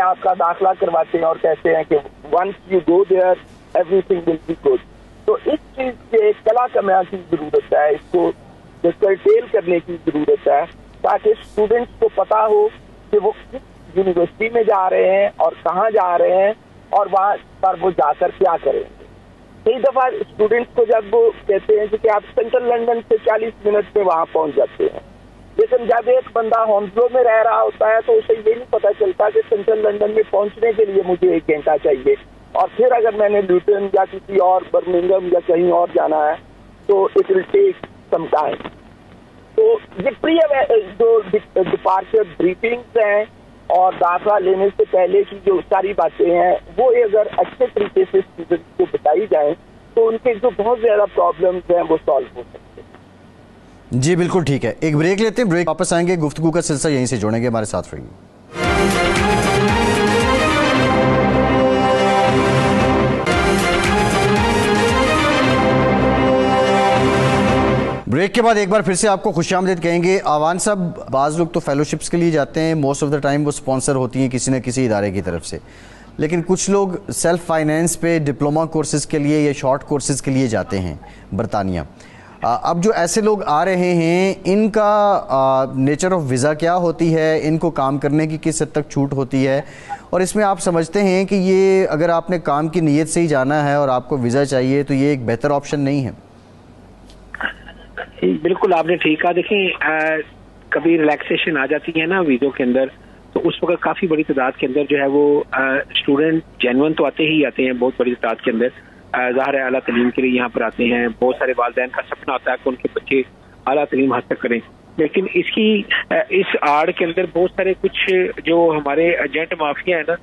आपका दाखिला करवाते हैं और कहते हैं कि once you go there everything will be good. तो इस चीज के कला कमा की जरूरत है, इसको कर्टेल करने की जरूरत है, ताकि स्टूडेंट्स को पता हो कि वो किस यूनिवर्सिटी में जा रहे हैं और कहाँ जा रहे हैं और वहाँ पर वो जाकर क्या करेंगे। कई दफा स्टूडेंट्स को जब वो कहते हैं कि आप सेंट्रल लंदन से 40 मिनट में वहाँ पहुँच जाते हैं, लेकिन जब एक बंदा हॉन्सलो में रह रहा होता है तो उसे ये नहीं पता चलता कि सेंट्रल लंदन में पहुँचने के लिए मुझे 1 घंटा चाहिए, और फिर अगर मैंने ल्यूटन या किसी और बर्मिंघम या कहीं और जाना है तो it will take some time. तो ये जो डिपार्चर ब्रीफिंग्स हैं और दाखिला लेने से पहले की जो सारी बातें हैं वो अगर अच्छे तरीके से स्टूडेंट्स को बताई जाए तो उनके जो बहुत ज्यादा प्रॉब्लम्स हैं वो सॉल्व हो सकते हैं। जी बिल्कुल ठीक है, एक ब्रेक लेते हैं, ब्रेक वापस आएंगे, गुफ्तगू का सिलसिला यहीं से जोड़ेंगे, हमारे साथ रहिए। ब्रेक के बाद एक बार फिर से आपको खुशामदीद कहेंगे। आवान साहब, बाज़ लोग तो फेलोशिप्स के लिए जाते हैं, मोस्ट ऑफ द टाइम वो स्पॉन्सर होती हैं किसी न किसी इदारे की तरफ से, लेकिन कुछ लोग सेल्फ फाइनेंस पे डिप्लोमा कोर्सेज़ के लिए या शॉर्ट कोर्सेज़ के लिए जाते हैं बरतानिया। अब जो ऐसे लोग आ रहे हैं, इनका नेचर ऑफ वीज़ा क्या होती है, इनको काम करने की किस हद तक छूट होती है, और इसमें आप समझते हैं कि ये अगर आपने काम की नीयत से ही जाना है और आपको वीज़ा चाहिए तो ये एक बेहतर ऑप्शन नहीं है? बिल्कुल आपने ठीक कहा। देखें, कभी रिलैक्सेशन आ जाती है ना वीज़ों के अंदर, तो उस वक्त काफ़ी बड़ी तादाद के अंदर जो है वो स्टूडेंट जेन्युइन तो आते ही आते हैं, बहुत बड़ी तादाद के अंदर ज़ाहिर है आला तलीम के लिए यहाँ पर आते हैं। बहुत सारे वालिदैन का सपना होता है कि उनके बच्चे आला तलीम हासिल करें, लेकिन इस आड़ के अंदर बहुत सारे कुछ जो हमारे एजेंट माफिया है ना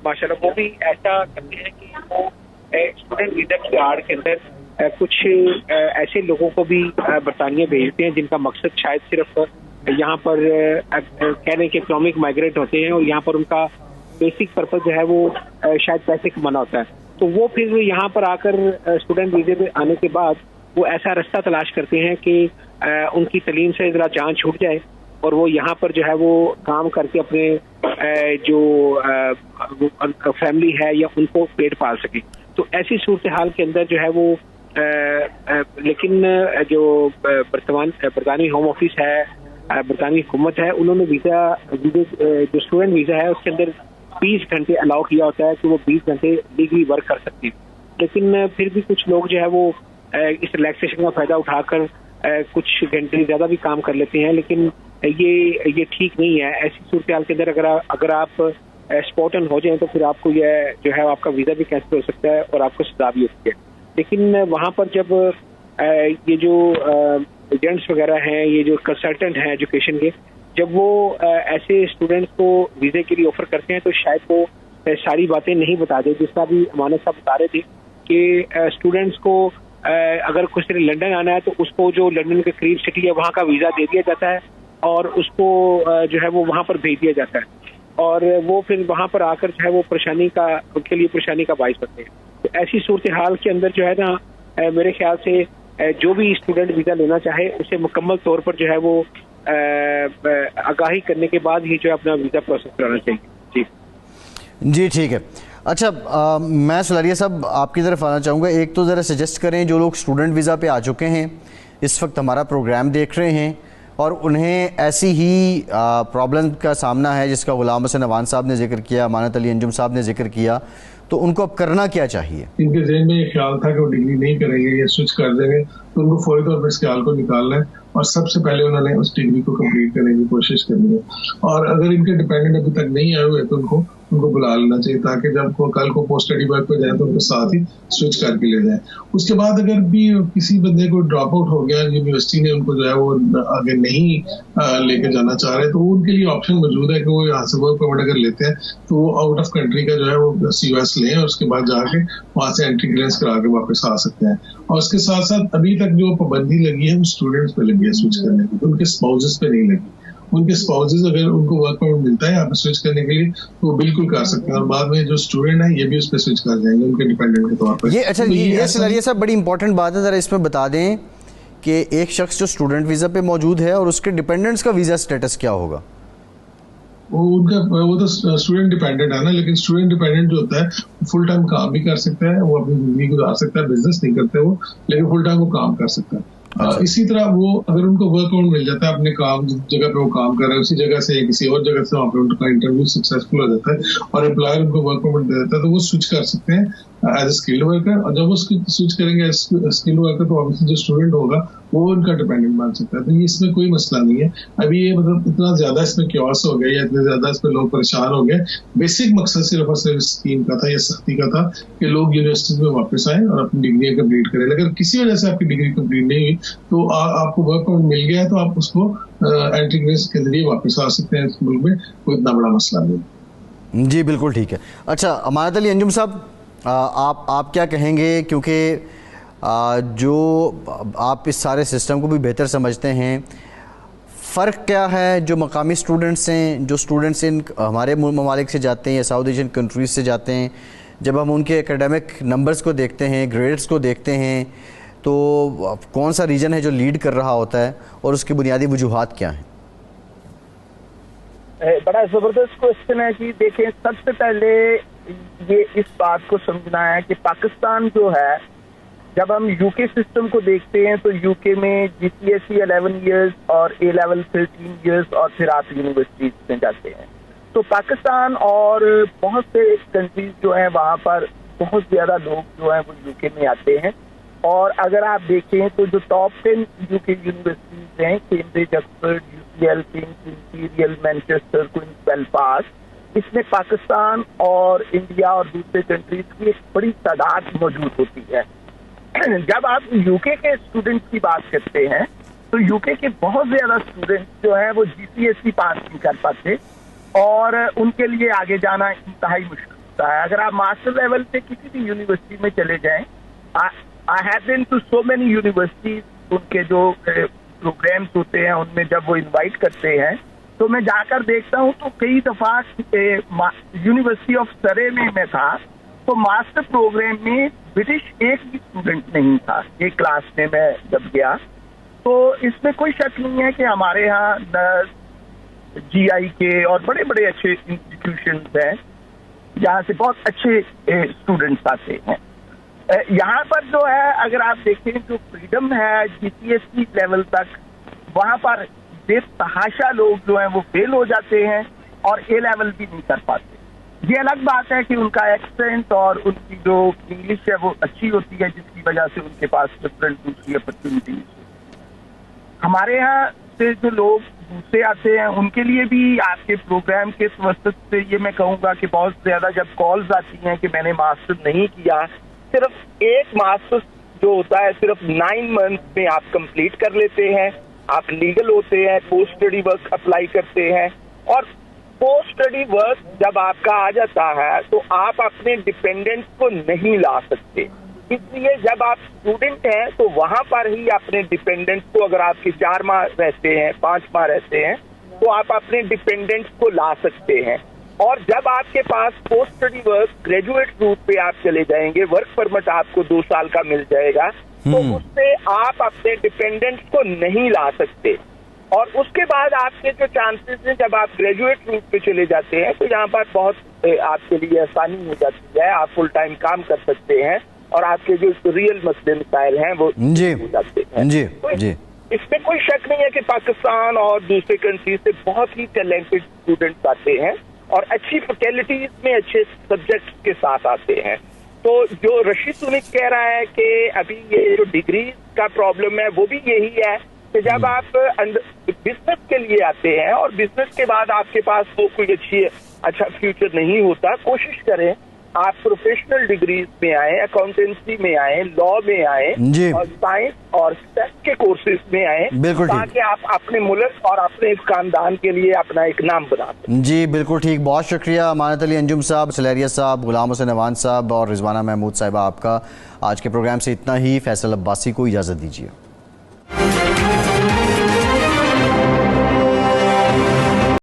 माशाल्लाह, वो भी ऐसा करते हैं कि वो स्टूडेंट वीज़ा की आड़ के अंदर कुछ ऐसे लोगों को भी बरतानिया भेजते हैं जिनका मकसद शायद सिर्फ यहाँ पर कहने के इकोनॉमिक माइग्रेट होते हैं और यहाँ पर उनका बेसिक पर्पज जो है वो शायद पैसे कमाना होता है। तो वो फिर यहाँ पर आकर स्टूडेंट वीज़े पे आने के बाद वो ऐसा रास्ता तलाश करते हैं कि उनकी तलीम से ज़रा जान छूट जाए और वो यहाँ पर जो है वो काम करके अपने जो फैमिली है या उनको पेट पाल सके। तो ऐसी सूरत हाल के अंदर जो है वो लेकिन जो बरतानी होम ऑफिस है, बरतानी हुकूमत है, उन्होंने जो स्टूडेंट वीज़ा है उसके अंदर 20 घंटे अलाउ किया होता है कि वो 20 घंटे लीगली वर्क कर सकते हैं। लेकिन फिर भी कुछ लोग जो है वो इस रिलैक्सेशन का फ़ायदा उठाकर कुछ घंटे ज़्यादा भी काम कर लेते हैं, लेकिन ये ठीक नहीं है। ऐसी सूरत हाल के अंदर अगर आप स्पॉट ऑन हो जाए तो फिर आपको यह जो है आपका वीज़ा भी कैंसिल हो सकता है और आपको सजा भी होती है। लेकिन वहाँ पर जब ये जो एजेंट्स वगैरह हैं, ये जो कंसल्टेंट हैं एजुकेशन के, जब वो ऐसे स्टूडेंट्स को वीज़े के लिए ऑफर करते हैं तो शायद वो सारी बातें नहीं बता दे। जिसका भी अमानत साहब बता रहे थे कि स्टूडेंट्स को अगर कुछ दिन लंदन आना है तो उसको जो लंदन के करीब सिटी है वहाँ का वीज़ा दे दिया जाता है और उसको जो है वो वहाँ पर भेज दिया जाता है और वो फिर वहाँ पर आकर जो है वो उनके लिए परेशानी का बाइस बनते हैं। तो ऐसी सूरत हाल के अंदर जो है ना मेरे ख्याल से जो भी स्टूडेंट वीज़ा लेना चाहे उसे मुकम्मल तौर पर जो है वो आगाही करने के बाद ही जो है अपना वीज़ा प्रोसेस कराना चाहिए। जी ठीक है। अच्छा, मैं सुलारिया साहब आपकी तरफ आना चाहूँगा। एक तो ज़रा सजेस्ट करें जो लोग स्टूडेंट वीज़ा पे आ चुके हैं, इस वक्त हमारा प्रोग्राम देख रहे हैं और उन्हें ऐसी ही प्रॉब्लम का सामना है जिसका गुलाम हसन अवान साहब ने जिक्र किया, अमानत अली अंजुम साहब ने जिक्र किया, तो उनको अब करना क्या चाहिए? इनके जहन में ये ख्याल था कि वो डिग्री नहीं करेंगे या स्विच कर देंगे, तो उनको फौरी तौर पर इस ख्याल को निकालना है और सबसे पहले उन्होंने उस डिग्री को कंप्लीट करने की कोशिश करनी है। और अगर इनके डिपेंडेंट अभी तक नहीं आए हुए तो उनको बुला लेना चाहिए ताकि जब कल को पोस्ट स्टडी वर्क पे जाए तो उनके साथ ही स्विच करके ले जाए। उसके बाद अगर भी किसी बंदे को ड्रॉप आउट हो गया, यूनिवर्सिटी ने उनको जो है वो आगे नहीं लेके जाना चाह रहे, तो उनके लिए ऑप्शन मौजूद है कि वो यहाँ से वर्क परमिट अगर लेते हैं तो वो आउट ऑफ कंट्री का जो है वो COS लें और उसके बाद जाके वहां से एंट्री क्लियरेंस करा के वापस आ सकते हैं। और उसके साथ साथ अभी तक जो पाबंदी लगी है वो स्टूडेंट्स पे लगी है स्विच करने की, उनके स्पाउसेस पे नहीं लगी। उनके स्पाउसेस अगर उनको वर्क परमिट मिलता है यहाँ पे स्विच करने के लिए तो वो बिल्कुल कर सकते हैं और बाद में जो स्टूडेंट है ये भी उस पर स्विच कर जाएंगे उनके डिपेंडेंट के तौर पर। ये अच्छा, ये सलारिया साहब बड़ी इंपॉर्टेंट बात है, जरा इसमें बता दें कि एक शख्स जो स्टूडेंट वीज़ा पे मौजूद है और उसके डिपेंडेंट्स का वीज़ा स्टेटस क्या होगा? वो तो स्टूडेंट डिपेंडेंट है ना, लेकिन स्टूडेंट डिपेंडेंट जो होता है फुल टाइम काम भी कर सकता है, वो अपनी जिंदगी गुजार सकता है, बिजनेस नहीं करते वो, लेकिन फुल टाइम वो काम कर सकता है। इसी तरह वो अगर उनको वर्क आउट मिल जाता है अपने काम जिस जगह पे वो काम कर रहे हैं उसी जगह से किसी और जगह से वहाँ पे उनका इंटरव्यू सक्सेसफुल हो जाता है और एम्प्लॉयर उनको वर्क आउट दे देता है, तो वो स्विच कर सकते हैं एज ए स्किल्ड वर्कर। और जब वो स्विच करेंगे एज स्किल्ड वर्कर तो ऑब्वियसली जो स्टूडेंट होगा वो उनका डिपेंडेंट बन सकता है। तो ये इसमें कोई मसला नहीं है। अभी ये मतलब इतना ज्यादा इसमें क्योस हो गया या इतने ज्यादा इसमें लोग परेशान हो गए, बेसिक मकसद सिर्फ और सिर्फ स्कीम का था या सख्ती का था कि लोग यूनिवर्सिटी में वापस आए और अपनी डिग्री कंप्लीट करें। अगर किसी वजह से आपकी डिग्री कंप्लीट नहीं हुई तो आपको वर्क परमिट मिल गया है तो आप उसको एंट्री के जरिए वापस आ सकते हैं इस मुल्क में, कोई इतना बड़ा मसला नहीं। जी बिल्कुल ठीक है। अच्छा अमानत अली अंजुम साहब, आप क्या कहेंगे, क्योंकि जो आप इस सारे सिस्टम को भी बेहतर समझते हैं, फ़र्क क्या है जो मकामी स्टूडेंट्स हैं, जो स्टूडेंट्स इन हमारे ममालिक से जाते हैं या साउथ एशियन कंट्रीज़ से जाते हैं, जब हम उनके एकेडमिक नंबर्स को देखते हैं, ग्रेड्स को देखते हैं, तो कौन सा रीजन है जो लीड कर रहा होता है और उसकी बुनियादी वजूहात क्या हैं? बड़ा ज़बरदस्त क्वेश्चन है जी। देखें, सबसे पहले ये इस बात को समझना है कि पाकिस्तान जो है, जब हम यूके सिस्टम को देखते हैं तो यूके में GCSE 11 इयर्स और A लेवल 13 इयर्स और फिर आप यूनिवर्सिटीज में जाते हैं। तो पाकिस्तान और बहुत से कंट्रीज जो हैं वहाँ पर बहुत ज़्यादा लोग जो हैं वो यूके में आते हैं। और अगर आप देखें तो जो टॉप 10 यूके यूनिवर्सिटीज हैं, Cambridge, Oxford, UCL, King's, Imperial, Manchester, Queen's, Belfast, इसमें पाकिस्तान और इंडिया और दूसरे कंट्रीज की एक बड़ी तादाद मौजूद होती है। जब आप यूके के स्टूडेंट्स की बात करते हैं तो यूके के बहुत ज्यादा स्टूडेंट्स जो हैं वो GCSE पास नहीं कर पाते और उनके लिए आगे जाना इंतहाई मुश्किल होता है। अगर आप मास्टर लेवल पे किसी भी यूनिवर्सिटी में चले जाएं, I have been to so many universities, उनके जो प्रोग्राम्स होते हैं उनमें जब वो इनवाइट करते हैं तो मैं जाकर देखता हूँ तो कई दफा यूनिवर्सिटी ऑफ सरे में मैं था तो मास्टर प्रोग्राम में ब्रिटिश एक भी स्टूडेंट नहीं था एक क्लास में मैं जब गया। तो इसमें कोई शक नहीं है कि हमारे यहाँ नर्स, GI के और बड़े बड़े अच्छे इंस्टीट्यूशंस हैं जहाँ से बहुत अच्छे स्टूडेंट्स आते हैं। यहाँ पर जो है अगर आप देखें जो फ्रीडम है GCSE लेवल तक, वहाँ पर बेतहाशा लोग जो हैं वो फेल हो जाते हैं और A लेवल भी नहीं कर पाते। ये अलग बात है कि उनका एक्सेंट और उनकी जो इंग्लिश है वो अच्छी होती है जिसकी वजह से उनके पास डिफरेंट दूसरी अपॉर्चुनिटीज। हमारे यहाँ से जो लोग दूसरे आते हैं उनके लिए भी आपके प्रोग्राम के वसत से ये मैं कहूँगा कि बहुत ज्यादा जब कॉल्स आती हैं कि मैंने मास्टर नहीं किया, सिर्फ एक मास्टर जो होता है सिर्फ 9 मंथ में आप कंप्लीट कर लेते हैं, आप लीगल होते हैं, पोस्ट स्टडी वर्क अप्लाई करते हैं और पोस्ट स्टडी वर्क जब आपका आ जाता है तो आप अपने डिपेंडेंट्स को नहीं ला सकते। इसलिए जब आप स्टूडेंट हैं तो वहां पर ही अपने डिपेंडेंट्स को, अगर आपके 4 माह रहते हैं, 5 माह रहते हैं, तो आप अपने डिपेंडेंट्स को ला सकते हैं। और जब आपके पास post study work graduate route पे आप चले जाएंगे, वर्क परमिट आपको 2 साल का मिल जाएगा, तो उससे आप अपने डिपेंडेंट्स को नहीं ला सकते। और उसके बाद आपके जो चांसेस हैं जब आप ग्रेजुएट रूट पे चले जाते हैं तो यहाँ पर बहुत आपके लिए आसानी हो जाती है, आप फुल टाइम काम कर सकते हैं और आपके जो रियल मसले मसाइल हैं वो हो जाते हैं। तो इसमें कोई शक नहीं है कि पाकिस्तान और दूसरे कंट्री से बहुत ही टैलेंटेड स्टूडेंट्स आते हैं और अच्छी फैकल्टीज में अच्छे सब्जेक्ट्स के साथ आते हैं। तो जो रशीद सुनीत कह रहा है कि अभी ये जो डिग्री का प्रॉब्लम है वो भी यही है कि जब आप बिजनेस के लिए आते हैं और बिजनेस के बाद आपके पास तो कोई अच्छा फ्यूचर नहीं होता, कोशिश करें आप प्रोफेशनल डिग्रीज में आए, अकाउंटेंसी में आए, लॉ में आए और साइंस और स्टेट के कोर्सेज में आए, ताकि आप अपने मुल्क और अपने खानदान के लिए अपना एक नाम बना सकें। जी बिल्कुल ठीक, बहुत शुक्रिया अमानत अली अंजुम साहब, सलेरिया साहब, गुलाम हुसैन अवान साहब और रिजवाना महमूद साहिबा। आपका आज के प्रोग्राम से इतना ही। फैसल अब्बासी को इजाज़त दीजिए।